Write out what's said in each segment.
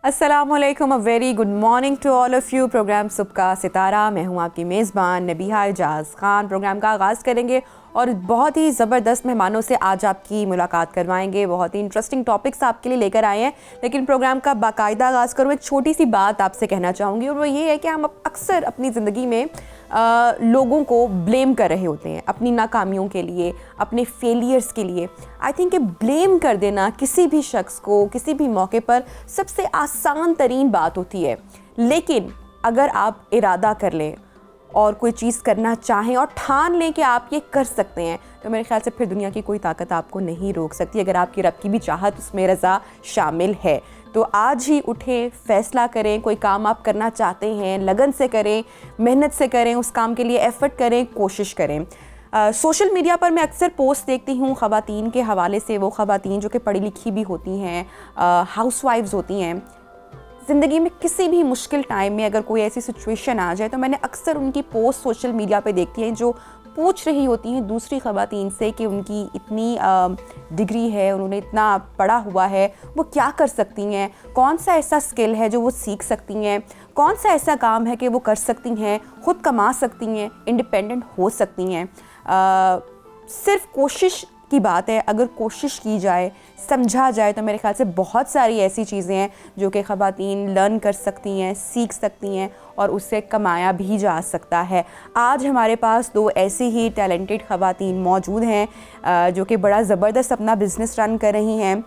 अस्सलामुअलैकुम, a very good morning to all of you. Program सुबह का सितारा, मैं हूँ आपकी मेज़बान नबीहा एजाज़ खान। प्रोग्राम का आगाज़ करेंगे और बहुत ही ज़बरदस्त मेहमानों से आज आपकी मुलाकात करवाएंगे। बहुत ही इंटरेस्टिंग टॉपिक्स आपके लिए लेकर आए हैं, लेकिन प्रोग्राम का बाकायदा आगाज़ करूँ एक छोटी सी बात आपसे कहना चाहूँगी, और वो ये है कि हम अक्सर अपनी ज़िंदगी में लोगों को ब्लेम कर रहे होते हैं अपनी नाकामियों के लिए, अपने फेलियर्स के लिए। आई थिंक कि ब्लेम कर देना किसी भी शख्स को किसी भी मौके पर सबसे आसान तरीन बात होती है, लेकिन अगर आप इरादा कर लें और कोई चीज़ करना चाहें और ठान लें कि आप ये कर सकते हैं, तो मेरे ख्याल से फिर दुनिया की कोई ताकत आपको नहीं रोक सकती, अगर आपकी रब की भी चाहत उसमें रज़ा शामिल है। तो आज ही उठें, फ़ैसला करें। कोई काम आप करना चाहते हैं, लगन से करें, मेहनत से करें, उस काम के लिए एफ़र्ट करें, कोशिश करें। सोशल मीडिया पर मैं अक्सर पोस्ट देखती हूँ ख़वातीन के हवाले से, वो ख़वातीन जो कि पढ़ी लिखी भी होती हैं, हाउसवाइफ्स होती हैं। ज़िंदगी में किसी भी मुश्किल टाइम में अगर कोई ऐसी सिचुएशन आ जाए, तो मैंने अक्सर उनकी पोस्ट सोशल मीडिया पे देखती हैं जो पूछ रही होती हैं दूसरी ख़वातीन से कि उनकी इतनी डिग्री है, उन्होंने इतना पढ़ा हुआ है, वो क्या कर सकती हैं, कौन सा ऐसा स्किल है जो वो सीख सकती हैं, कौन सा ऐसा काम है कि वो कर सकती हैं, ख़ुद कमा सकती हैं, इंडिपेंडेंट हो सकती हैं। सिर्फ कोशिश की बात है, अगर कोशिश की जाए, समझा जाए, तो मेरे ख्याल से बहुत सारी ऐसी चीज़ें हैं जो कि ख़वातीन लर्न कर सकती हैं, सीख सकती हैं और उससे कमाया भी जा सकता है। आज हमारे पास दो ऐसी ही टैलेंटेड ख़वातीन मौजूद हैं जो कि बड़ा ज़बरदस्त अपना बिज़नेस रन कर रही हैं,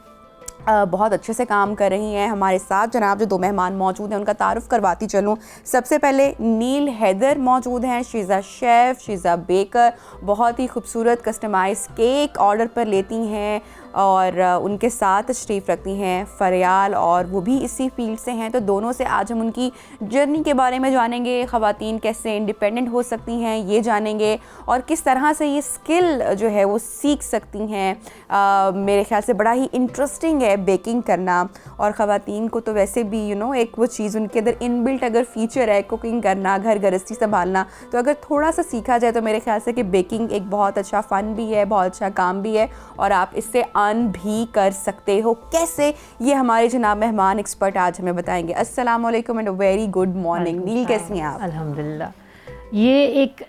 बहुत अच्छे से काम कर रही हैं। हमारे साथ जनाब जो दो मेहमान मौजूद हैं उनका तारुफ़ करवाती चलूँ। सबसे पहले नील हैदर मौजूद हैं, she is a chef, she is a baker, बहुत ही खूबसूरत कस्टमाइज़ केक ऑर्डर पर लेती हैं और उनके साथ तशरीफ़ रखती हैं फ़रियाल, और वो भी इसी फील्ड से हैं। तो दोनों से आज हम उनकी जर्नी के बारे में जानेंगे, ख़वातीन कैसे इंडिपेंडेंट हो सकती हैं ये जानेंगे, और किस तरह से ये स्किल जो है वो सीख सकती हैं। मेरे ख़्याल से बड़ा ही इंटरेस्टिंग है बेकिंग करना, और ख़वातीन को तो वैसे भी एक वो चीज़ उनके अंदर इनबिल्ट अगर फ़ीचर है कुकिंग करना, घर गृहस्थी संभालना, तो अगर थोड़ा सा सीखा जाए तो मेरे ख्याल से कि बेकिंग एक बहुत अच्छा फ़न भी है, बहुत अच्छा काम भी है, और आप इससे अर्न भी कर सकते हो। कैसे, ये हमारे जनाब मेहमान एक्सपर्ट आज हमें बताएंगे। अस्सलाम वालेकुम एंड वेरी गुड मॉर्निंग। नील, कैसी हैं आप? अल्हम्दुलिल्लाह। ये एक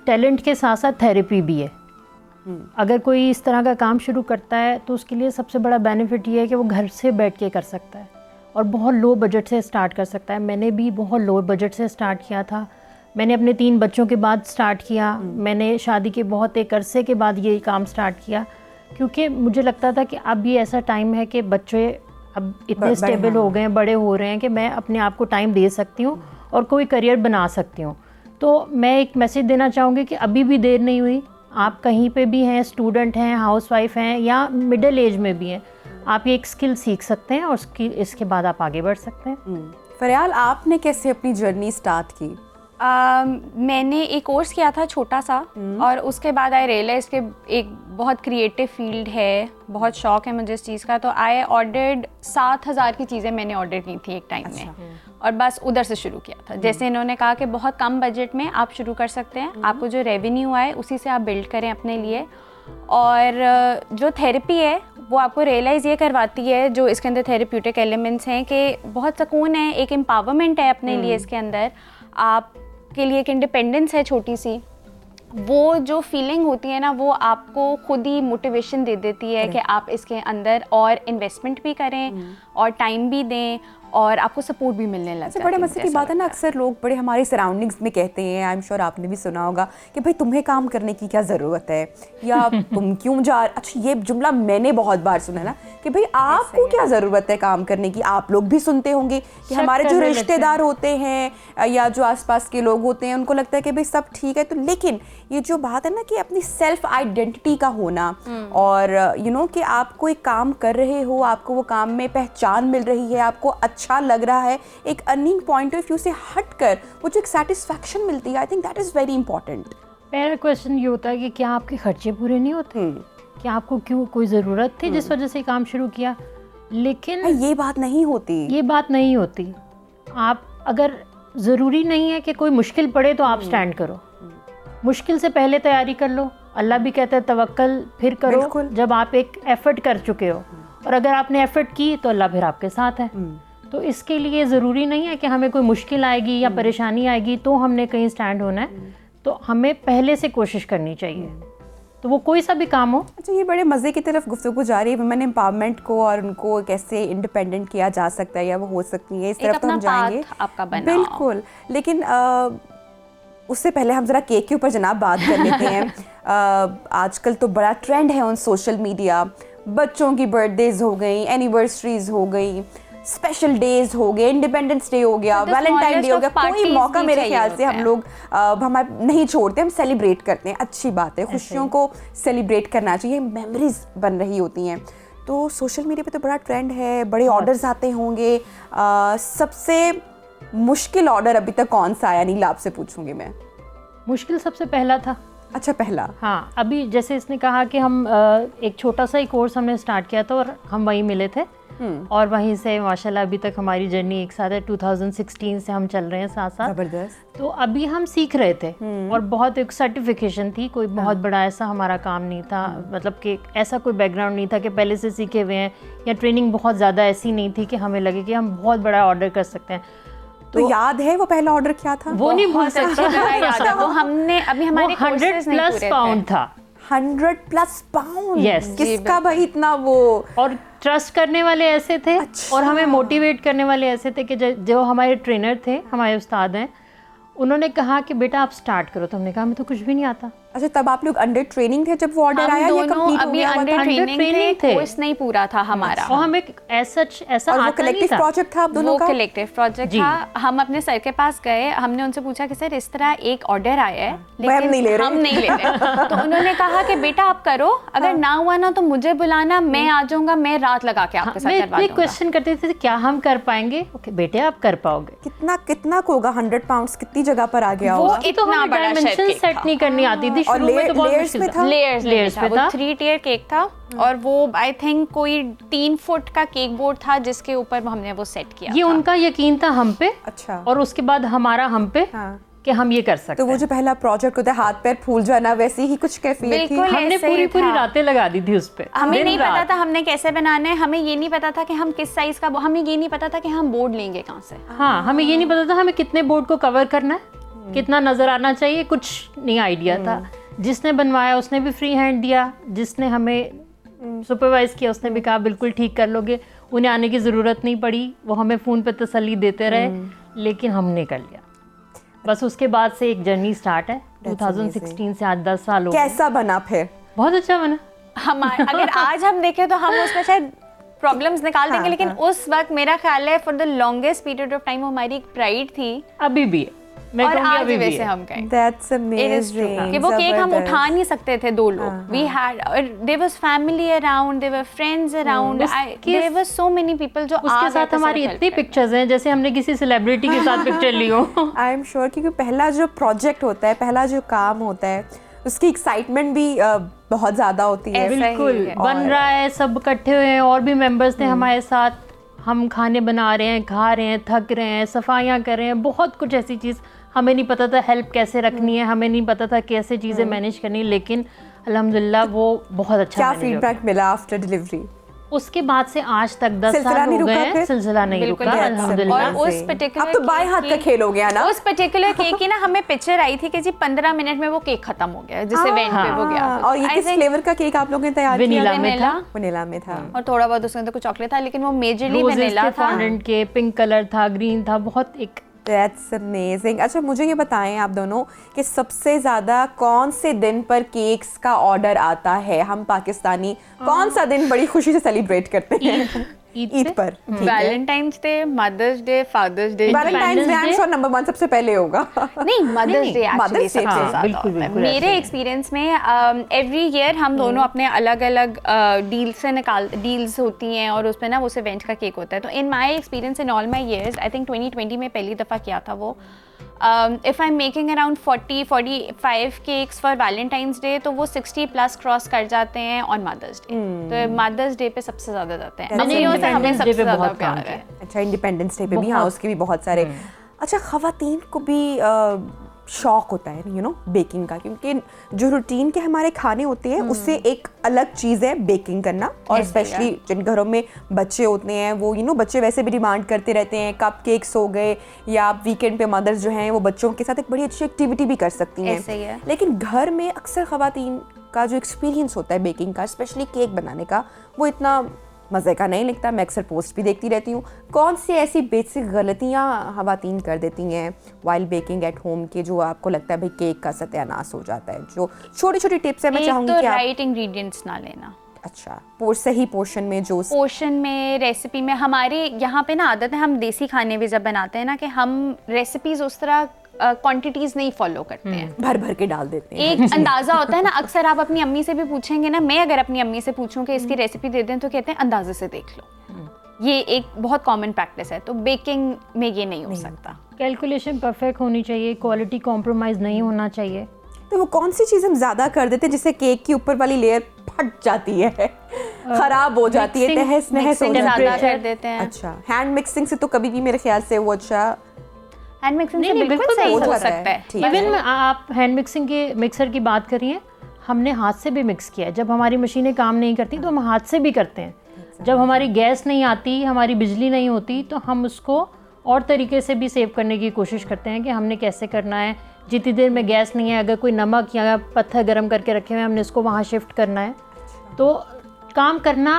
टैलेंट के साथ साथ थेरेपी भी है। अगर कोई इस तरह का काम शुरू करता है तो उसके लिए सबसे बड़ा बेनिफिट ये है कि वो घर से बैठ के कर सकता है और बहुत लो बजट से स्टार्ट कर सकता है। मैंने भी बहुत लो बजट से स्टार्ट किया था। मैंने अपने 3 बच्चों के बाद स्टार्ट किया। मैंने शादी के बहुत एक अरसे के बाद ये काम स्टार्ट किया, क्योंकि मुझे लगता था कि अब ये ऐसा टाइम है कि बच्चे अब इतने स्टेबल हो गए हैं, बड़े हो रहे हैं कि मैं अपने आप को टाइम दे सकती हूँ और कोई करियर बना सकती हूँ। तो मैं एक मैसेज देना चाहूँगी कि अभी भी देर नहीं हुई। आप कहीं पे भी हैं, स्टूडेंट हैं, हाउसवाइफ हैं या मिडिल एज में भी हैं, आप ये एक स्किल सीख सकते हैं और इसके बाद आप आगे बढ़ सकते हैं। फ़रियाल, आपने कैसे अपनी जर्नी स्टार्ट की? मैंने एक कोर्स किया था छोटा सा, और उसके बाद आई रियलाइज कि एक बहुत क्रिएटिव फील्ड है, बहुत शौक है मुझे इस चीज़ का। तो आई ऑर्डर्ड 7,000 की चीज़ें मैंने ऑर्डर की थी एक टाइम में, और बस उधर से शुरू किया था। जैसे इन्होंने कहा कि बहुत कम बजट में आप शुरू कर सकते हैं, आपको जो रेवेन्यू आए उसी से आप बिल्ड करें अपने लिए। और जो थेरेपी है वो आपको रियलाइज़ ये करवाती है, जो इसके अंदर थेरेप्यूटिक एलिमेंट्स हैं, कि बहुत सुकून है, एक एम्पावरमेंट है अपने लिए इसके अंदर, आप के लिए एक इंडिपेंडेंस है छोटी सी। वो जो फीलिंग होती है ना, वो आपको खुद ही मोटिवेशन दे देती है कि आप इसके अंदर और इन्वेस्टमेंट भी करें और टाइम भी दें, और आपको सपोर्ट भी मिलने लग जाता है। बड़े मजे की बात है ना, अक्सर लोग बड़े हमारी सराउंडिंग्स में कहते हैं, आई एम श्योर आपने भी सुना होगा, कि भाई तुम्हें काम करने की क्या ज़रूरत है, या तुम क्यों जा। अच्छा, ये जुमला मैंने बहुत बार सुना ना कि भाई आपको क्या ज़रूरत है काम करने की। आप लोग भी सुनते होंगे कि हमारे जो रिश्तेदार होते हैं या जो आसपास के लोग होते हैं उनको लगता है कि भाई सब ठीक है। तो लेकिन ये जो बात है ना कि अपनी सेल्फ आइडेंटिटी का होना, और कि आप कोई काम कर रहे हो, आपको वो काम में पहचान मिल रही है, आपको अच्छा लग रहा है, एक अर्निंग पॉइंट ऑफ व्यू से हटकर वो जो एक सेटिस्फैक्शन मिलती है, I think that is very important. पहला क्वेश्चन ये होता है कि क्या आपके खर्चे पूरे नहीं होते? क्या आपको क्यों कोई ज़रूरत थी जिस वजह से काम शुरू किया? लेकिन ये बात नहीं होती। आप अगर ज़रूरी नहीं है कि कोई मुश्किल पड़े तो आप स्टैंड करो। मुश्किल से पहले तैयारी कर लो, अल्लाह भी कहता है तवक्कल फिर करो बिल्कुल। जब आप एक एफर्ट कर चुके हो, और अगर आपने एफर्ट की तो अल्लाह फिर आपके साथ है। तो इसके लिए ज़रूरी नहीं है कि हमें कोई मुश्किल आएगी या परेशानी आएगी तो हमने कहीं स्टैंड होना है, तो हमें पहले से कोशिश करनी चाहिए, तो वो कोई सा भी काम हो। अच्छा, ये बड़े मज़े की तरफ गुफ्तगू जा रही है वुमेन एम्पावरमेंट को और उनको कैसे इंडिपेंडेंट किया जा सकता है या वो हो सकती है, इस तरफ तो हम जाएंगे आपका बनाओ। बिल्कुल, लेकिन उससे पहले हम ज़रा केक के ऊपर जनाब बात कर लेते हैं। आजकल तो बड़ा ट्रेंड है ऑन सोशल मीडिया, बच्चों की बर्थडेज हो गई, एनिवर्सरीज हो गई, स्पेशल डेज हो गए, इंडिपेंडेंस डे हो गया, वैलेंटाइन डे हो गया, कोई मौका मेरे ख्याल से हम लोग हमारे नहीं छोड़ते, हम सेलिब्रेट करते हैं। अच्छी बात है, खुशियों को सेलिब्रेट करना चाहिए, मेमोरीज बन रही होती हैं। तो सोशल मीडिया पे तो बड़ा ट्रेंड है, बड़े ऑर्डर्स आते होंगे। सबसे मुश्किल ऑर्डर अभी तक कौन सा आया? नीला आपसे पूछूंगी मैं। मुश्किल सबसे पहला था। अच्छा, पहला। हाँ, अभी जैसे इसने कहा कि हम एक छोटा सा ही कोर्स हमने स्टार्ट किया था और हम वहीं मिले थे, और वहीं से माशाल्लाह अभी तक हमारी जर्नी एक साथ है। 2016 से हम चल रहे हैं साथ साथ। जबरदस्त। तो अभी हम सीख रहे थे और बहुत एक सर्टिफिकेशन थी, कोई बहुत बड़ा ऐसा हमारा काम नहीं था, मतलब कि ऐसा कोई बैकग्राउंड नहीं था कि पहले से सीखे हुए हैं, या ट्रेनिंग बहुत ज़्यादा ऐसी नहीं थी कि हमें लगे कि हम बहुत बड़ा ऑर्डर कर सकते हैं। तो याद है वो पहला ऑर्डर क्या था? वो नहीं भूल सकता। याद है वो हमने अभी हमारे 100+ पाउंड था। 100+ पाउंड? Yes. किसका भाई इतना वो? और ट्रस्ट करने वाले ऐसे थे। अच्छा। और हमें मोटिवेट करने वाले ऐसे थे कि जो हमारे ट्रेनर थे, हमारे उस्ताद हैं, उन्होंने कहा कि बेटा आप स्टार्ट करो। तो हमने कहा हमें तो कुछ भी नहीं आता। अच्छा, तब आप लोग अंडर ट्रेनिंग थे जब वो ऑर्डर आया, या कंप्लीट हो अभी गया? अंडर ट्रेनिंग थे, थे। कोर्स नहीं पूरा था हमारा। और हमें ऐसा और वो आता नहीं कलेक्टिव था। प्रोजेक्ट था आप दोनों वो का? कलेक्टिव प्रोजेक्ट था। हम अपने सर के पास गए, हमने उनसे पूछा कि सर इस तरह एक ऑर्डर आया है लेकिन हम नहीं ले रहे। हम नहीं ले रहे। तो उन्होंने कहा कि बेटा आप करो, अगर ना हुआ ना तो मुझे बुलाना, मैं आ जाऊंगा, मैं रात लगा के आपके साथ करवा दूंगा। क्वेश्चन करते थे क्या हम कर पाएंगे? ओके बेटे आप कर पाओगे। कितना होगा 100 पाउंड्स? कितनी जगह पर आ गया वो होगा? इतना बड़ा डायमेंशन सेट नहीं करनी आती थी और शुरू में, तो बहुत लेयर्स मुश्किल में था? लेयर्स पे वो था। 3 टियर केक था, और वो आई थिंक कोई 3 फुट का केक बोर्ड था जिसके ऊपर हमने वो सेट किया ये था। उनका यकीन था हम पे, अच्छा। और उसके बाद हमारा हम पे कि हम ये कर सकते तो वो जो पहला प्रोजेक्ट होता है हाथ पैर फूल जाना, वैसी ही कुछ कैफियत थी? बिल्कुल। हमने ऐसे ही पूरी था। रातें लगा दी थी उस पे। हमें नहीं पता था हमने कैसे बनाना है, हमें ये नहीं पता था कि हम किस साइज का, हमें ये नहीं पता था कि हम बोर्ड लेंगे कहाँ से। हाँ, हमें ये नहीं पता था हमें कितने बोर्ड को कवर करना है, कितना नजर आना चाहिए, कुछ नहीं आइडिया था। जिसने बनवाया उसने भी फ्री हैंड दिया, जिसने हमें सुपरवाइज किया उसने भी कहा बिल्कुल ठीक कर लोगे। उन्हें आने की ज़रूरत नहीं पड़ी, वो हमें फ़ोन पे तसल्ली देते रहे, लेकिन हमने कर लिया। बस उसके बाद से एक जर्नी स्टार्ट है। 2016 से आज 10 साल हो गए। कैसा बना फिर? बहुत अच्छा बना। अगर आज हम देखें तो हम उसमें शायद प्रॉब्लम्स निकाल देंगे, लेकिन उस वक्त मेरा ख्याल है for the longest period of time हमारी एक प्राइड थी। अभी भी है, मैं और कहूँगी आज अभी भी वैसे है। हम गए। That's amazing. कि वो केक हम जबरदस्त। उठा नहीं सकते थे 2 लोग। We had, there was family around, there were friends around, there were so many people जो उसके साथ हमारी इतनी पिक्चर्स हैं जैसे हमने किसी सेलिब्रिटी के साथ पिक्चर ली हो। आई एम श्योर, क्योंकि पहला जो प्रोजेक्ट होता है, पहला जो काम होता है, उसकी एक्साइटमेंट भी बहुत ज़्यादा होती है। ऐसा ही बिल्कुल है। बन रहा है, सब इकट्ठे हुए हैं, और भी मेंबर्स थे हमारे साथ, हम खाने बना रहे हैं, खा रहे हैं, थक रहे हैं, सफाइयाँ कर रहे हैं, बहुत कुछ ऐसी चीज़। हमें नहीं पता था हेल्प कैसे रखनी है, हमें नहीं पता था कैसे चीज़ें मैनेज करनी, लेकिन अल्हम्दुलिल्लाह वो बहुत अच्छा क्या manage हो गया। फीडबैक मिला आफ्टर डिलीवरी? उसके बाद से आज तक 10 सिलसिला साल नहीं हो गए रुका हैं, फिर? सिलसिला नहीं बिल्कुल रुका नहीं। अल्हम्दुलिल्लाह। और उस पर्टिकुलर अब तो बाएं हाथ का खेल हो गया ना? उस पर्टिकुलर केक की ना हमें पिक्चर आई थी कि जी 15 मिनट में वो केक खत्म हो गया, जिस इवेंट पे वो गया। और ये किस फ्लेवर का केक आप लोगों ने तैयार किया? वनीला में था, वनीला में था। और थोड़ा बहुत उसके अंदर कुछ चॉकलेट था, लेकिन वो मेजरली रोजेस वनीला थे, था। फॉन्डेंट के, पिंक कलर था, ग्रीन था, बहुत एक That's amazing. अच्छा, मुझे ये बताएं आप दोनों कि सबसे ज़्यादा कौन से दिन पर केक्स का ऑर्डर आता है? हम पाकिस्तानी कौन सा दिन बड़ी खुशी से सेलिब्रेट करते हैं? ईद पर। ठीक है। Valentine's day, mother's day, father's day. Valentine's day I am sure number 1 सबसे पहले होगा। नहीं, mother's day Mother's actually Day, सबसे हाँ, ज़्यादा बिल्कुल, होता है। बिल्कुल मेरे ऐसे। एक्सपीरियंस में एवरी ईयर हम दोनों अपने अलग अलग डील्स होती हैं, और उसमें ना उस इवेंट का केक होता है। तो in my experience in all my years, I think 2020 में पहली दफ़ा किया था वो। If I am making around 40-45 cakes for Valentine's Day, तो वो 60+ क्रॉस कर जाते हैं ऑन मदर्स डे। तो मदर्स डे पे सबसे ज़्यादा जाते हैं। मैंने अपनियों से हमें Independence Day सबसे पे ज़्यादा बहुत प्यार काम है। अच्छा, इंडिपेंडेंस डे पे भी, हाँ, उसके भी बहुत सारे। अच्छा, ख़वातीन को भी शौक होता है बेकिंग का, क्योंकि जो रूटीन के हमारे खाने होते हैं उससे एक अलग चीज़ है बेकिंग करना। और स्पेशली जिन घरों में बच्चे होते हैं वो बच्चे वैसे भी डिमांड करते रहते हैं, कप केक्स हो गए, या आप वीकेंड पे मदर्स जो हैं वो बच्चों के साथ एक बड़ी अच्छी एक्टिविटी भी कर सकती हैं। लेकिन घर में अक्सर ख़वातीन का जो एक्सपीरियंस होता है बेकिंग का, स्पेशली केक बनाने का, वो इतना मज़े का नहीं लगता। मैं अक्सर पोस्ट भी देखती रहती हूँ। कौन सी ऐसी बेसिक गलतियाँ ख़वातीन कर देती हैं वाइल बेकिंग एट होम के, जो आपको लगता है भाई केक का सत्यानाश हो जाता है? जो छोटी छोटी टिप्स है मैं चाहूँगी कि राइट इंग्रेडिएंट्स ना लेना। अच्छा, सही पोर्शन में, जो पोर्शन में, रेसिपी में। हमारे यहाँ पे ना आदत है, हम देसी खाने भी जब बनाते हैं ना, कि हम रेसिपीज़ उस तरह क्वांटिटीज नहीं फॉलो करते हैं, भर भर के डाल देते हैं। एक अंदाजा होता है ना। अक्सर आप अपनी अम्मी से भी पूछेंगे ना, मैं अगर अपनी अम्मी से पूछूं कि इसकी रेसिपी दे दें तो कहते हैं अंदाजे से देख लो। ये एक बहुत कॉमन प्रैक्टिस है। तो बेकिंग में ये नहीं हो सकता। कैलकुलेशन परफेक्ट होनी चाहिए, क्वालिटी कॉम्प्रोमाइज़ नहीं होना चाहिए। तो वो कौन सी चीज़ हम ज़्यादा कर देते हैं जिससे केक की ऊपर वाली लेयर फट जाती है, खराब हो जाती है, तहस नहस हो जाती है? कर देते हैं। अच्छा, हैंड मिक्सिंग से तो कभी भी मेरे ख्याल से वो अच्छा हैंड मिक्सिंग से बिल्कुल सही हो सकता है। इवन आप हैंड मिक्सिंग के मिक्सर की बात करिए, हमने हाथ से भी मिक्स किया है। जब हमारी मशीनें काम नहीं करती तो हम हाथ से भी करते हैं। जब हमारी गैस नहीं आती, हमारी बिजली नहीं होती, तो हम उसको और तरीके से भी सेव करने की कोशिश करते हैं कि हमने कैसे करना है। जितनी देर में गैस नहीं है, अगर कोई नमक या पत्थर गर्म करके रखे हुए, हमने इसको वहाँ शिफ्ट करना है। तो काम करना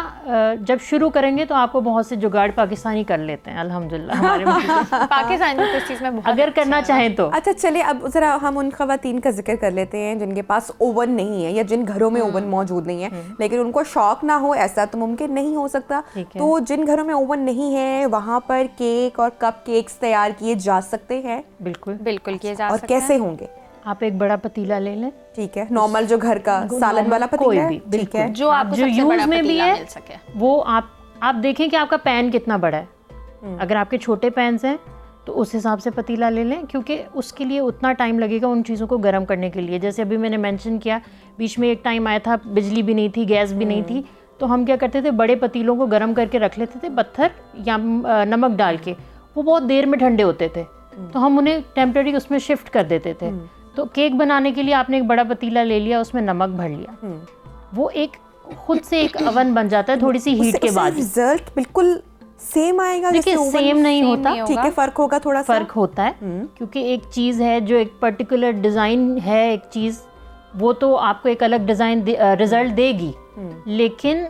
जब शुरू करेंगे तो आपको बहुत से जुगाड़ पाकिस्तानी कर लेते हैं अल्हम्दुलिल्लाह। हमारे पाकिस्तानी तो इस चीज़ में बहुत अगर करना चाहें तो। अच्छा, चलिए अब ज़रा हम उन ख़वातीन का जिक्र कर लेते हैं जिनके पास ओवन नहीं है, या जिन घरों में ओवन मौजूद नहीं है, लेकिन उनको शौक ना हो, ऐसा तो मुमकिन नहीं हो सकता। तो जिन घरों में ओवन नहीं है वहाँ पर केक और कप केक्स तैयार किए जा सकते हैं? बिल्कुल बिल्कुल किए जा सकते हैं। और कैसे होंगे? आप एक बड़ा पतीला ले लें, ठीक है, नॉर्मल जो घर का सालन वाला पतीला है, ठीक है, जो आपको जो यूज में भी है, वो आप देखें कि आपका पैन कितना बड़ा है। अगर आपके छोटे पैन्स हैं तो उस हिसाब से पतीला ले लें, क्योंकि उसके लिए उतना टाइम लगेगा उन चीज़ों को गर्म करने के लिए। जैसे अभी मैंने मेंशन किया, बीच में एक टाइम आया था बिजली भी नहीं थी, गैस भी नहीं थी, तो हम क्या करते थे, बड़े पतीलों को गर्म करके रख लेते थे पत्थर या नमक डाल के। वो बहुत देर में ठंडे होते थे, तो हम उन्हें टेम्परेरी उसमें शिफ्ट कर देते थे। तो केक बनाने के लिए आपने एक बड़ा पतीला ले लिया, उसमें नमक भर लिया, वो एक खुद से एक अवन बन जाता है थोड़ी सी हीट के बाद। रिजल्ट बिल्कुल सेम आएगा? देखिए सेम नहीं होता, ठीक है, फर्क होगा, थोड़ा सा फर्क होता है, क्योंकि एक चीज़ है जो एक पर्टिकुलर डिज़ाइन है, एक चीज़ वो तो आपको एक अलग डिज़ाइन रिजल्ट देगी, लेकिन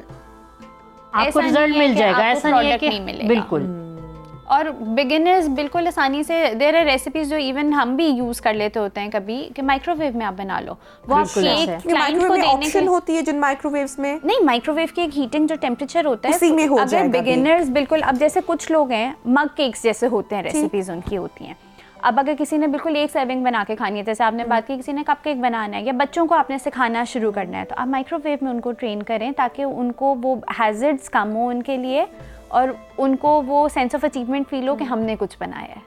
आपको रिजल्ट मिल जाएगा, ऐसा नहीं है कि बिल्कुल। और बिगिनर्स बिल्कुल आसानी से, देयर आर रेसिपीज जो इवन हम भी यूज कर लेते होते हैं कभी, कि माइक्रोवेव में आप बना लो। वो आप केक क्लाइंट को देने ऑप्शन होती है जिन माइक्रोवेव्स में। नहीं, माइक्रोवेव की एक हीटिंग जो टेम्परेचर होता है उसी में हो अगर बिगिनर्स बिल्कुल, अब जैसे कुछ लोग हैं मग केक्स जैसे होते हैं, रेसिपीज उनकी होती हैं। अब अगर किसी ने बिल्कुल एक सर्विंग बना के खानी है, जैसे आपने बात की, किसी ने कपकेक बनाना है या बच्चों को आपने सिखाना शुरू करना है, तो आप माइक्रोवेव में उनको ट्रेन करें ताकि उनको वो हैजर्ड्स कम हो उनके लिए और उनको वो सेंस ऑफ अचीवमेंट फील हो कि हमने कुछ बनाया है।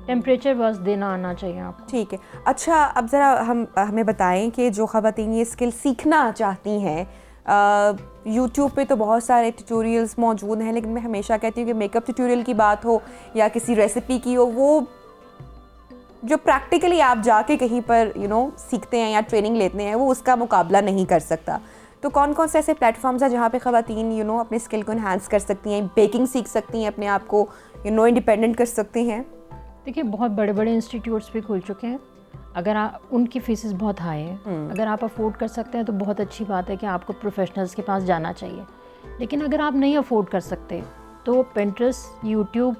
टेम्परेचर बस देना आना चाहिए आपको। ठीक है। अच्छा, अब ज़रा हमें बताएं कि जो ख़वातीन ये स्किल सीखना चाहती हैं, यूट्यूब पे तो बहुत सारे ट्यूटोरियल्स मौजूद हैं, लेकिन मैं हमेशा कहती हूँ कि मेकअप ट्यूटोरियल की बात हो या किसी रेसिपी की हो, वो जो प्रैक्टिकली आप जाके कहीं पर सीखते हैं या ट्रेनिंग लेते हैं, वो उसका मुकाबला नहीं कर सकता। तो कौन कौन से ऐसे प्लेटफॉर्म्स हैं जहाँ पे ख़वातीन अपने स्किल को इन्हांस कर सकती हैं, बेकिंग सीख सकती हैं, अपने आप को इंडिपेंडेंट कर सकती हैं? देखिए बहुत बड़े बड़े इंस्टीट्यूट्स भी खुल चुके हैं। अगर आप, उनकी फीसेस बहुत हाई हैं, अगर आप अफोर्ड कर सकते हैं तो बहुत अच्छी बात है कि आपको प्रोफेशनल्स के पास जाना चाहिए। लेकिन अगर आप नहीं अफोर्ड कर सकते तो पिंटरेस्ट, यूट्यूब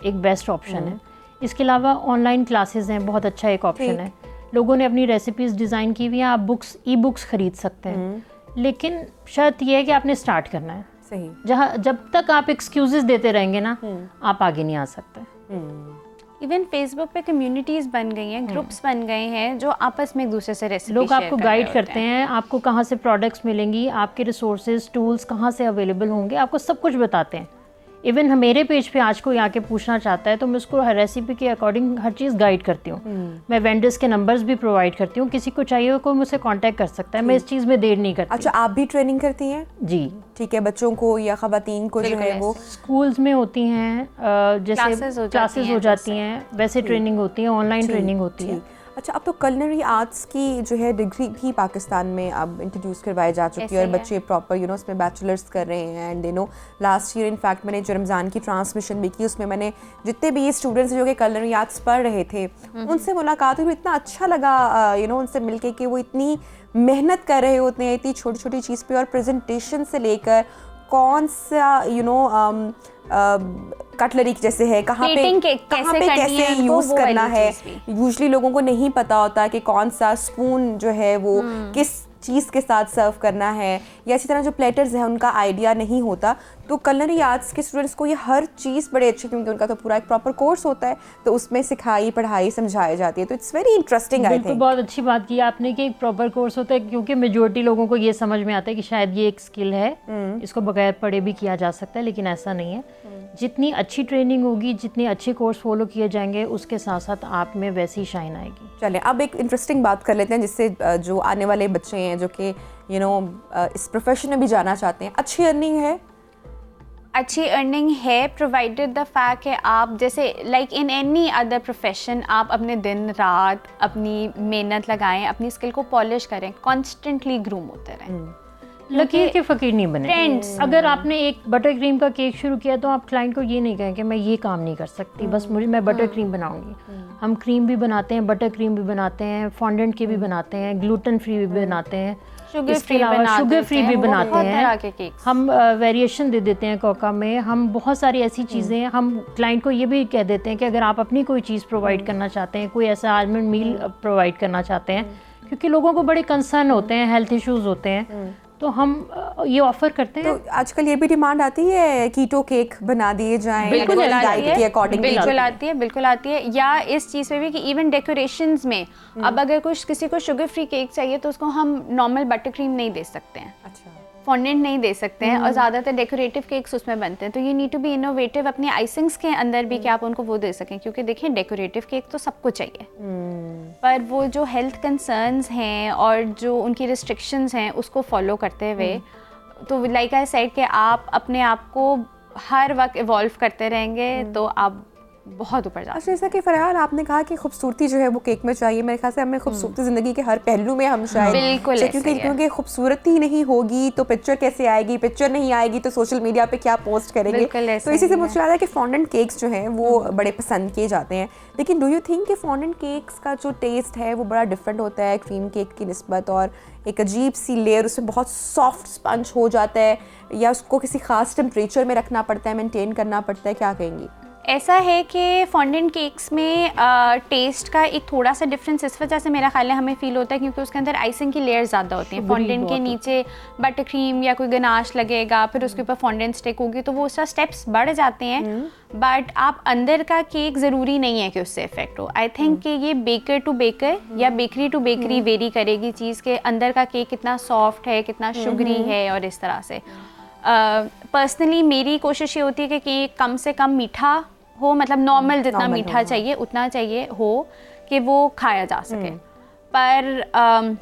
एक बेस्ट ऑप्शन है। इसके अलावा ऑनलाइन क्लासेस हैं, बहुत अच्छा एक ऑप्शन है। लोगों ने अपनी रेसिपीज़ डिज़ाइन की हुई हैं, आप ई बुक्स ख़रीद सकते हैं, लेकिन शर्त यह है कि आपने स्टार्ट करना है। सही। जब तक आप एक्सक्यूजेस देते रहेंगे ना, आप आगे नहीं आ सकते। इवन फेसबुक पे कम्युनिटीज बन गई हैं, ग्रुप्स बन गए हैं जो आपस में एक दूसरे से रेसिपी लोग आपको गाइड करते हैं, आपको कहाँ से प्रोडक्ट्स मिलेंगी, आपके रिसोर्सेज टूल्स कहाँ से अवेलेबल होंगे, आपको सब कुछ बताते हैं। इवन मेरे पेज पे आज कोई आके पूछना चाहता है तो मैं उसको हर रेसिपी के अकॉर्डिंग हर चीज़ गाइड करती हूँ। मैं वेंडर्स के नंबर्स भी प्रोवाइड करती हूँ, किसी को चाहिए हो कोई मुझसे कांटेक्ट कर सकता है, मैं इस चीज़ में देर नहीं करती। अच्छा, आप भी ट्रेनिंग करती हैं? जी ठीक है, बच्चों को या ख़वातीन को जो है वो स्कूल्स में होती हैं, जैसे क्लासेस हो जाती हैं, वैसे ट्रेनिंग होती है, ऑनलाइन ट्रेनिंग होती है। अच्छा, अब तो कलनरी आर्ट्स की जो है डिग्री भी पाकिस्तान में अब इंट्रोड्यूस करवाई जा चुकी है और बच्चे प्रॉपर उसमें बैचलर्स कर रहे हैं। एंड लास्ट ईयर इनफैक्ट मैंने जो रमज़ान की ट्रांसमिशन भी की, उसमें मैंने जितने भी स्टूडेंट्स जो कि कलनरी आर्ट्स पढ़ रहे थे उनसे मुलाकात हुई, इतना अच्छा लगा उनसे मिलके कि वो इतनी मेहनत कर रहे होते हैं इतनी छोटी छोटी चीज़ पे, और प्रेजेंटेशन से लेकर कौन सा कटलरी जैसे है, कहाँ पे कैसे यूज़ करना है। यूजुअली लोगों को नहीं पता होता कि कौन सा स्पून जो है वो किस चीज़ के साथ सर्व करना है, या इसी तरह जो प्लेटर्स हैं उनका आइडिया नहीं होता। तो कलनरी आर्ट्स के स्टूडेंट्स को ये हर चीज़ बड़े अच्छी, क्योंकि उनका तो पूरा एक प्रॉपर कोर्स होता है, तो उसमें सिखाई पढ़ाई समझाई जाती है। तो it's very interesting. I think बहुत अच्छी बात की आपने कि एक प्रॉपर कोर्स होता है, क्योंकि मेजोरिटी लोगों को ये समझ में आता है कि शायद ये एक स्किल है, इसको बगैर पढ़े भी किया जा सकता है, लेकिन ऐसा नहीं है। जितनी अच्छी ट्रेनिंग होगी, जितने अच्छे कोर्स फॉलो किए जाएंगे, उसके साथ साथ आप में वैसी शाइन आएगी। चलें अब एक इंटरेस्टिंग बात कर लेते हैं, जिससे जो आने वाले बच्चे हैं जो कि इस प्रोफेशन में भी जाना चाहते हैं। अच्छी अर्निंग है? अच्छी अर्निंग है, प्रोवाइडेड द फैक्ट कि आप जैसे like in any other profession आप अपने दिन रात अपनी मेहनत लगाएं, अपनी स्किल को पॉलिश करें, कॉन्स्टेंटली ग्रूम होते रहें। लकीर के फ़कीर नहीं बने। अगर आपने एक बटर क्रीम का केक शुरू किया तो आप क्लाइंट को ये नहीं कहें कि मैं ये काम नहीं कर सकती, बस मैं बटर क्रीम बनाऊंगी। हम क्रीम भी बनाते हैं, बटर क्रीम भी बनाते हैं, फॉन्डेंट के भी बनाते हैं, ग्लूटेन फ्री भी बनाते हैं, शुगर फ्री भी बनाते हैं। हम वेरिएशन दे देते हैं कोका में। हम बहुत सारी ऐसी चीज़ें, हम क्लाइंट को ये भी कह देते हैं कि अगर आप अपनी कोई चीज़ प्रोवाइड करना चाहते हैं, कोई ऐसा आलमंड मील प्रोवाइड करना चाहते हैं, क्योंकि लोगों को बड़े कंसर्न होते हैं, हेल्थ इश्यूज होते हैं, तो हम ये ऑफर करते हैं। तो आजकल ये भी डिमांड आती है कीटो केक बना दिए जाएं, बिल्कुल डाइट के अकॉर्डिंग बिल्कुल आती है। या इस चीज़ पे भी कि इवन डेकोरेशंस में अब अगर किसी को शुगर फ्री केक चाहिए तो उसको हम नॉर्मल बटर क्रीम नहीं दे सकते हैं, अच्छा फॉन्डेंट नहीं दे सकते हैं, और ज़्यादातर डेकोरेटिव केक्स उसमें बनते हैं। तो you need to be innovative अपनी आइसिंग्स के अंदर भी कि आप उनको वो दे सकें, क्योंकि देखिए डेकोरेटिव केक तो सबको चाहिए, पर वो जो हेल्थ कंसर्न्स हैं और जो उनकी रिस्ट्रिक्शंस हैं उसको फॉलो करते हुए, तो लाइक आई सेड कि आप अपने आप को हर वक्त इवॉल्व करते रहेंगे तो आप बहुत ऊपर जाते हैं। अच्छा, जैसा कि फरहान आपने कहा कि खूबसूरती जो है वो केक में चाहिए, मेरे ख्याल से हमें खूबसूरती ज़िंदगी के हर पहलू में हम शायद बिल्कुल, क्योंकि खूबसूरती नहीं होगी तो पिक्चर कैसे आएगी, पिक्चर नहीं आएगी तो सोशल मीडिया पे क्या पोस्ट करेंगे। तो इसी से मुझे लगा कि फॉन्डेंट केक्स जो हैं वो बड़े पसंद किए जाते हैं। लेकिन डू यू थिंक कि फॉन्डेंट केक्स का जो टेस्ट है वो बड़ा डिफरेंट होता है क्रीम केक की निस्बत, और एक अजीब सी लेयर, उसमें बहुत सॉफ्ट स्पंज हो जाता है, या उसको किसी खास टेम्परेचर में रखना पड़ता है, मेंटेन करना पड़ता है, क्या कहेंगी? ऐसा है कि फॉन्डेंट केक्स में टेस्ट का एक थोड़ा सा डिफरेंस इस वजह से मेरा ख्याल है हमें फील होता है क्योंकि उसके अंदर आइसिंग की लेयर ज़्यादा होती हैं। फॉन्डेंट के नीचे बटर क्रीम या कोई गनाश लगेगा, फिर उसके ऊपर फॉन्डेंट स्टिक होगी, तो वो उसका स्टेप्स बढ़ जाते हैं। बट आप अंदर का केक ज़रूरी नहीं है कि उससे इफेक्ट हो। आई थिंक कि ये बेकर टू बेकर या बेकरी टू बेकरी वेरी करेगी चीज़ के अंदर का केक कितना सॉफ्ट है, कितना शुगरी है, और इस तरह से पर्सनली मेरी कोशिश ये होती है कि केक कम से कम मीठा हो, मतलब नॉर्मल जितना मीठा चाहिए उतना चाहिए हो कि वो खाया जा सके। पर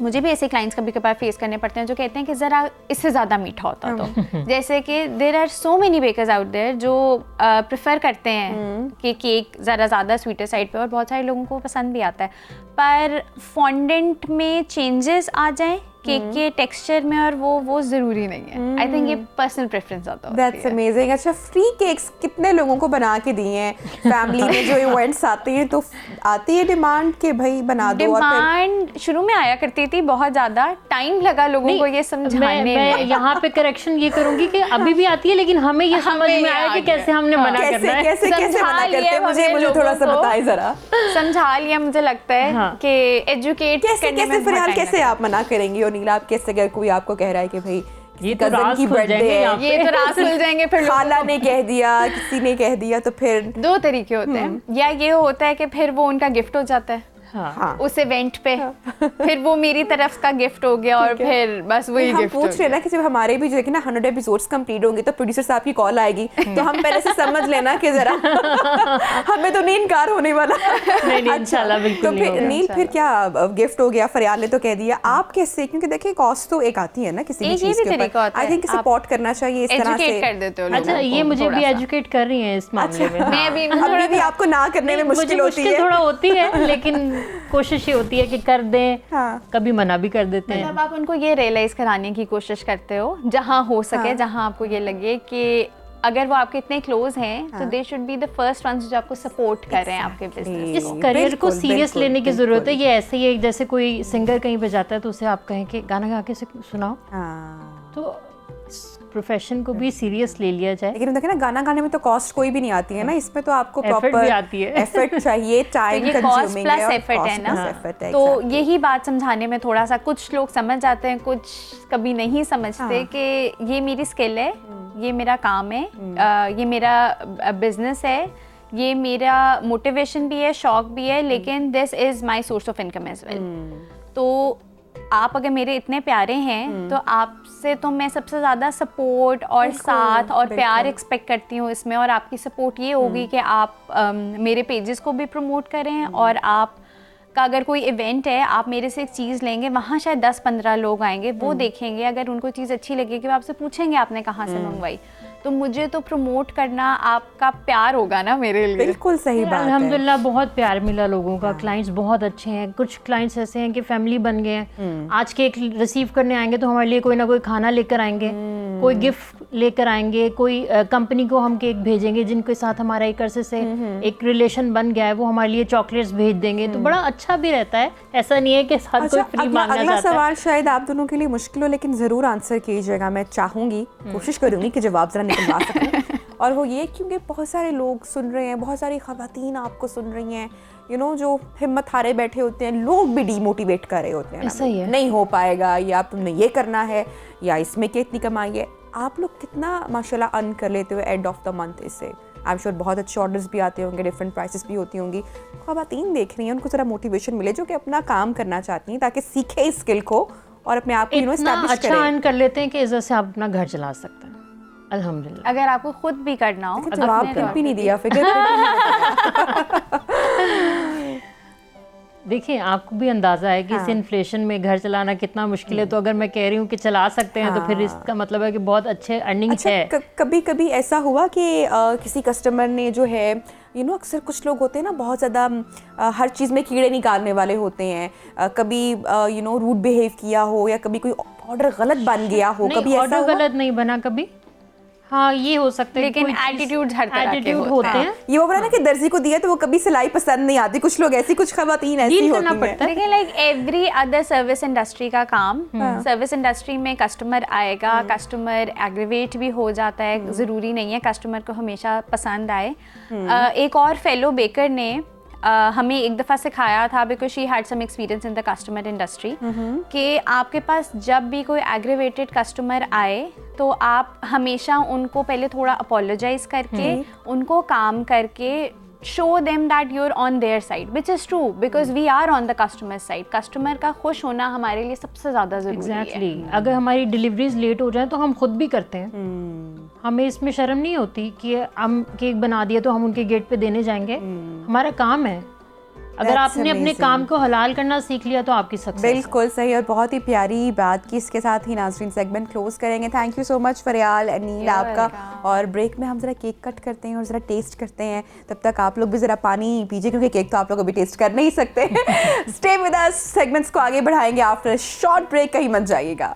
मुझे भी ऐसे क्लाइंट्स कभी कभार फेस करने पड़ते हैं जो कहते हैं कि ज़रा इससे ज़्यादा मीठा होता तो जैसे कि there are so many bakers out there जो प्रेफर करते हैं कि केक ज़रा ज़्यादा स्वीटर साइड पे, और बहुत सारे लोगों को पसंद भी आता है। पर फॉन्डेंट में चेंजेस आ जाएं केक के टेक्सचर में, और वो ज़रूरी नहीं है। आई थिंक ये पर्सनल प्रेफरेंस आता है। That's amazing. अच्छा, फ्री केक्स कितने लोगों को बना के दिए हैं? फैमिली में जो इवेंट्स आते हैं तो आती है डिमांड कि भाई बना दो, और डिमांड शुरू में आया करती थी, बहुत ज़्यादा टाइम लगा लोगों को ये समझाने में। मैं यहाँ पे करेक्शन ये करूँगी कि अभी भी आती है, लेकिन हमें ये समझ में आया कि कैसे हमने मना करना है, कैसे मना करते हैं। मुझे थोड़ा सा बताएं ज़रा। समझा लिया, मुझे लगता है कि एजुकेट कैसे फिलहाल कैसे आप मना करेंगी? और नीला, आप कैसे, अगर कोई आपको कह रहा है कि भाई ये तो राज खुल जाएंगे, ये तो राज खुल जाएंगे, फिर खाला ने कह दिया, किसी ने कह दिया, तो फिर दो तरीके होते हैं। या ये होता है कि फिर वो उनका गिफ्ट हो जाता है उस इवेंट पे, फिर वो मेरी तरफ का गिफ्ट हो गया, और फिर बस वही गिफ्ट पूछ रहे ना कि जब हमारे भी जो है ना 100 एपिसोड्स कंप्लीट होंगे तो प्रोड्यूसर साहब की कॉल आएगी, तो हम पहले से समझ लेना कि जरा हमें तो नहीं इनकार होने वाला। नहीं, इंशाल्लाह बिल्कुल नहीं। तो फिर नील, फिर क्या गिफ्ट हो गया, फरियाल ने तो कह दिया, आप कैसे? क्योंकि देखिए कॉस्ट तो एक आती है ना किसी भी चीज के ऊपर। आई थिंक सपोर्ट करना चाहिए इस तरह से। कर देते हो। अच्छा, ये मुझे भी एजुकेट कर रही हैं इस मामले में। मैं भी आपको ना करने में मुश्किल होती है, थोड़ा होती है, लेकिन कोशिश ये होती है कि कर दें, हाँ। कभी मना भी कर देते हैं। मतलब आप उनको ये रियलाइज़ कराने की कोशिश करते हो जहाँ हो सके, जहाँ आपको ये लगे कि अगर वो आपके इतने क्लोज हैं तो they should be the first ones जो आपको सपोर्ट कर रहे हैं आपके बिजनेस इस को। करियर को बिल्कुल, सीरियस बिल्कुल, लेने की ज़रूरत है। बिल्कुल। ये ऐसे ही है जैसे कोई सिंगर कहीं पे जाता है तो उसे आप कहें कि गाना गा के सुनाओ, हाँ। तो प्रोफेशन को भी सीरियस ले लिया जाए। लेकिन देखिए ना, गाना गाने में तो कॉस्ट कोई भी नहीं आती है ना, इसमें तो आपको Effort प्रॉपर भी आती है। एफर्ट चाहिए, तो टाइम ये कॉस्ट कंज्यूमिंग प्लस है और एफर्ट है cost ना, plus effort है, तो exactly। यही बात समझाने में थोड़ा सा कुछ लोग समझ जाते हैं, कुछ कभी नहीं समझते कि ये मेरी स्किल है, ये मेरा काम है, ये मेरा बिजनेस है, ये मेरा मोटिवेशन भी है, शौक भी है, लेकिन this is my source of income as well. तो आप अगर मेरे इतने प्यारे हैं तो आपसे तो मैं सबसे ज़्यादा सपोर्ट और साथ और प्यार एक्सपेक्ट करती हूँ इसमें, और आपकी सपोर्ट ये होगी कि आप मेरे पेजेस को भी प्रमोट करें, और आप का अगर कोई इवेंट है, आप मेरे से एक चीज़ लेंगे, वहाँ शायद 10-15 लोग आएंगे, वो देखेंगे, अगर उनको चीज़ अच्छी लगेगी वो आपसे पूछेंगे आपने कहाँ से मंगवाई, तो मुझे तो प्रमोट करना आपका प्यार होगा ना मेरे लिए। बिल्कुल सही बात है। अल्हम्दुलिल्लाह बहुत प्यार मिला लोगों का, क्लाइंट्स बहुत अच्छे हैं। कुछ क्लाइंट्स ऐसे हैं कि फैमिली बन गए हैं, आज केक रिसीव करने आएंगे तो हमारे लिए कोई ना कोई खाना लेकर आएंगे, कोई गिफ्ट लेकर आएंगे, कोई कंपनी को हम केक भेजेंगे जिनके साथ हमारा एक अरसे से एक रिलेशन बन गया है, वो हमारे लिए चॉकलेट्स भेज देंगे, तो बड़ा अच्छा भी रहता है। ऐसा नहीं है कि हर कोई फ्री मांगना अगला चाहता है। सवाल शायद आप दोनों के लिए मुश्किल हो, लेकिन ज़रूर आंसर कीजिएगा, मैं चाहूँगी, कोशिश करूँगी कि जवाब ज़रा निकलवा सकूँ। और वो ये क्योंकि बहुत सारे लोग सुन रहे हैं, बहुत सारी ख़वातीन आपको सुन रही हैं, यू नो, जो हिम्मत हारे बैठे होते हैं, लोग भी डीमोटिवेट कर रहे होते हैं ना, ऐसा ही है। नहीं हो पाएगा, या तुमने ये करना है, या इसमें क्या इतनी कमाई है। आप लोग कितना माशाल्लाह अर्न कर लेते हो एंड ऑफ द मंथ इससे? आई एम श्योर बहुत अच्छे ऑर्डर्स भी आते होंगे, डिफरेंट प्राइसेस भी होती होंगी। ख़वातीन देख रही हैं, उनको ज़रा मोटिवेशन मिले जो कि अपना काम करना चाहती हैं, ताकि सीखे इस स्किल को और अपने आप को इतना एस्टैब्लिश अच्छा करें। अर्न कर लेते हैं कि इज्जत से आप अपना घर चला सकते हैं, अल्हम्दुलिल्लाह। अगर आपको खुद भी करना हो, जवाब अपने तक भी नहीं तौर दिया, फिगर देखिए आपको भी अंदाज़ा है कि इस इन्फ्लेशन में घर चलाना कितना मुश्किल है, तो अगर मैं कह रही हूँ कि चला सकते हैं तो फिर इसका मतलब है कि बहुत अच्छे अर्निंग अच्छा, है। कभी कभी ऐसा हुआ कि किसी कस्टमर ने जो है, यू नो, अक्सर कुछ लोग होते हैं ना बहुत ज़्यादा हर चीज़ में कीड़े निकालने वाले होते हैं, कभी यू नो रूड बिहेव किया हो, या कभी कोई ऑर्डर गलत बन गया हो, कभी ऐसा ऑर्डर हुआ? गलत नहीं बना कभी, हाँ ये हो सकता है, लेकिन एटीट्यूड हर तरह के एटीट्यूड होते होते हैं। ये वो बोला ना कि दर्जी को दिया तो वो कभी सिलाई पसंद नहीं आती, कुछ लोग ऐसी, कुछ ख़वातीन ऐसी डील होती करना हैं। पड़ता है। लेकिन like every other service industry का काम, सर्विस इंडस्ट्री में कस्टमर आएगा, कस्टमर एग्रीवेट भी हो जाता है, ज़रूरी नहीं है कस्टमर को हमेशा पसंद आए। एक और फेलो बेकर ने हमें एक दफ़ा सिखाया था, because she had some experience in the customer industry, कि आपके पास जब भी कोई एग्रीवेटेड कस्टमर आए तो आप हमेशा उनको पहले थोड़ा अपोलोजाइज करके, उनको काम करके, show them that you're on their side, which is true because we are on the customer side. Customer का खुश होना हमारे लिए सबसे ज़्यादा ज़रूरी है। एग्जैक्टली, अगर हमारी डिलीवरीज लेट हो जाए तो हम खुद भी करते हैं, हमें इसमें शर्म नहीं होती कि हम केक बना दिए तो हम उनके गेट पे देने जाएंगे, हमारा काम है। अगर That's आपने अपने amazing. काम को हलाल करना सीख लिया तो आपकी सक्सेस है। बिल्कुल सही, और बहुत ही प्यारी बात की। इसके साथ ही नाज़रीन सेगमेंट क्लोज करेंगे। थैंक यू सो मच फरियाल अनील आपका, और ब्रेक में हम ज़रा केक कट करते हैं और ज़रा टेस्ट करते हैं। तब तक आप लोग भी ज़रा पानी पीजिए, क्योंकि केक तो आप लोग अभी टेस्ट कर नहीं सकते। स्टे विद अस, सेगमेंट्स को आगे बढ़ाएंगे आफ्टर शॉर्ट ब्रेक, कहीं मत जाइएगा।